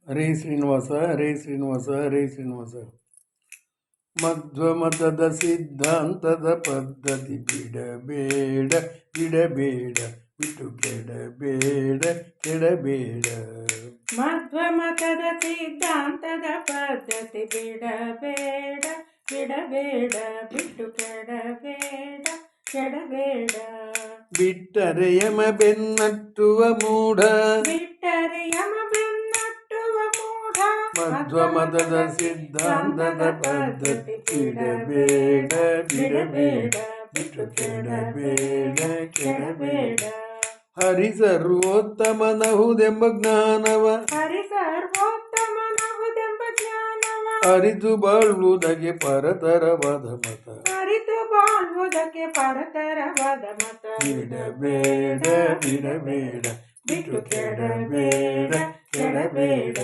ಹರೇ ಶ್ರೀನಿವಾಸ ಹರೇ ಶ್ರೀನಿವಾಸ ಹರೇ ಶ್ರೀನಿವಾಸ. ಮಧ್ವಮತದ ಸಿದ್ಧಾಂತದ ಪದ್ಧತಿ ಬಿಡಬೇಡ ಬಿಡಬೇಡ ಬಿಟ್ಟು ಕೆಡಬೇಡ ಕೆಡಬೇಡ. ಮಧ್ವಮತದ ಸಿದ್ಧಾಂತದ ಪದ್ಧತಿ ಬಿಡಬೇಡ ಬಿಡಬೇಡ ಬಿಟ್ಟು ಕೆಡಬೇಡ ಕೆಡಬೇಡ. ಬಿಟ್ಟರೆ ಯಮ ಬೆನ್ನಟ್ಟುವ ಮೂಢ ಬಿಟ್ಟರೆ ಯಮ ಬೆನ್ನಟ್ಟುವ ಮೂಢ. ಮಧ್ವಮತದ ಸಿದ್ಧಾಂತದ ಪದ್ಧತಿ ಬಿಡಬೇಡ ಬಿಡಬೇಡ ಬಿಟ್ಟು ಕೆಡಬೇಡ ಕೆಡಬೇಡ. ಹರಿ ಸರ್ವೋತ್ತಮನಹುದೆಂಬ ಜ್ಞಾನವ ಹರಿ ಸರ್ವೋತ್ತಮನಹುದೆಂಬ ಜ್ಞಾನವ ಅರಿತು ಬಾಳುವುದಕ್ಕೆ ಪರತರವಾದ ಮತ ಅರಿತು ಬಾಳುವುದಕ್ಕೆ ಪರತರವಾದ ಮತ. ಬಿಡಬೇಡ ಬಿಡಬೇಡ ಬಿಟ್ಟು ಕೆಡಬೇಡ ಕೆಡಬೇಡ.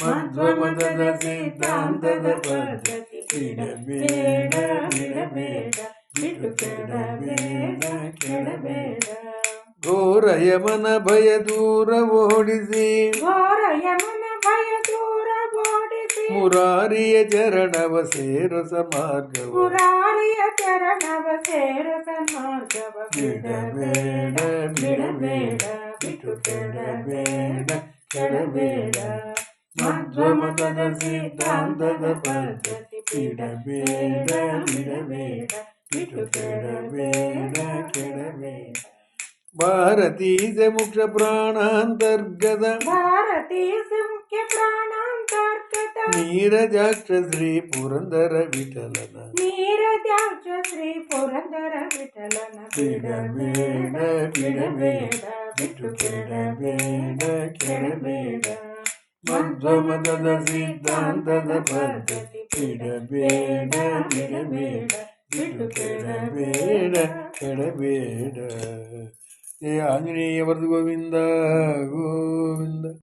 ಮಧ್ವಮತದ ಸಿದ್ಧಾಂತದ ಪದ್ಧತಿ ಬಿಡಬೇಡ ಬಿಡಬೇಡ ಬಿಟ್ಟು ಕೆಡಬೇಡ ಕೆಡಬೇಡ. ಘೋರ ಯಮನ ಭಯ ದೂರ ಓಡಿಸಿ ಘೋರ ಯಮನ ಭಯ ದೂರ ಓಡಿಸಿ ಮುರಾರಿಯ ಚರಣವ ಸೇರಸ ಮಾರ್ಗವ ಮುರಾರಿಯ ಚರಣವ ಸೇರಸ ಮಾರ್ಗವ. ಬಿಡಬೇಡ ಬಿಡಬೇಡ ಬಿಟ್ಟು ಕೆಡಬೇಡ ಕೆಡಬೇಡ. ಮಧ್ವಮತದ ಸಿದ್ಧಾಂತದ ಪದ್ಧತಿ ಬಿಡಬೇಡ ಬಿಡಬೇಡ ಬಿಟ್ಟು ಕೆಡಬೇಡ ಕೆಡಬೇಡ. ಭಾರತೀಯ ಮುಖ್ಯ ಪ್ರಾಣಾಂತರ್ಗತ ಭಾರತೀಯ ಮುಖ್ಯ ಪ್ರಾಣಾಂತರ್ಗತ ನೀರಜಾಕ್ಷ ಶ್ರೀ ಪುರಂದರ ವಿಠಲನ ನೀರಜಾಕ್ಷ ಶ್ರೀ ಪುರಂದರ ವಿಠಲನ. ಬಿಡಬೇಡ ಬಿಡಬೇಡ ಬಿಟ್ಟು ಕೆಡಬೇಡ ಕೆಡಬೇಡ. ಮಧ್ವಮತದ ಸಿದ್ಧಾಂತದ ಪದ್ಧತಿ ಬಿಡಬೇಡ ಬಿಡಬೇಡ ಬಿಟ್ಟು ಕೆಡಬೇಡ ಕೆಡಬೇಡ. ಜಯ ಆಂಜನೇಯ ವರದು ಗೋವಿಂದ ಗೋವಿಂದ.